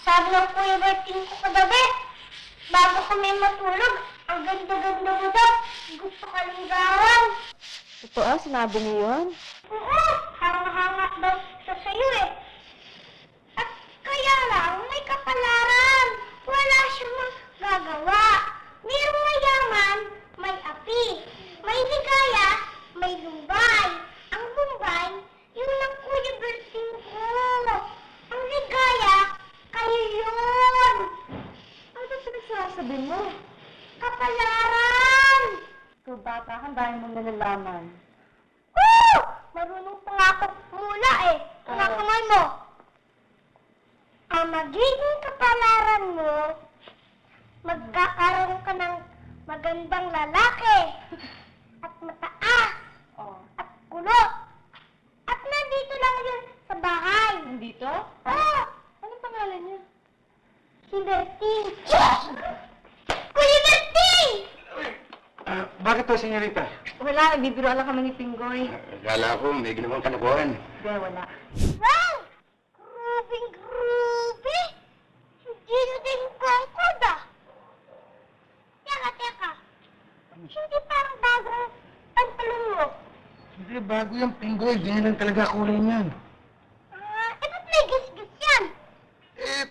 Sabi ng Kuya Berting ko kagabi, bago kami matulog, ang ganda-ganda mo daw. Gusto ka ligawan. Totoo, sinabi niyo yun? Oo, hanga-hanga daw siya sa'yo eh. At kaya lang, may kapalaran. Wala siyang magagawa. Mayroong mayaman, may api. May ligaya, may lumbay. Ang lumbay, yun ang Kuya Berting ko. Ang ligaya, kayo yun. Ano ba pinagsasabi mo? Kapalaran! Ikaw bata ka, dahil mo nalalaman. Oo! Marunong pa nga ako mula eh. Nakamay mo. Ang magiging kapalaran mo, magkakaroon ka ng magandang lalaki. At mataas. Oh. At kulot. At nandito lang yun sa bahay. Nandito? Oo! Anong pangalan niya? Si Berting. Kuya Berting! Bakit to, senyorita? Wala, nagbibiro lang kami ni Pinggoy. Akala ko may ginawang kalokohan. Hindi, wala. Wow! Grubing-grubi! Hindi na din kongkod ah! Teka. Hindi parang bagong pantalon mo. Hindi, bago yung pinggoy. Ganyan lang talaga kulay niyan.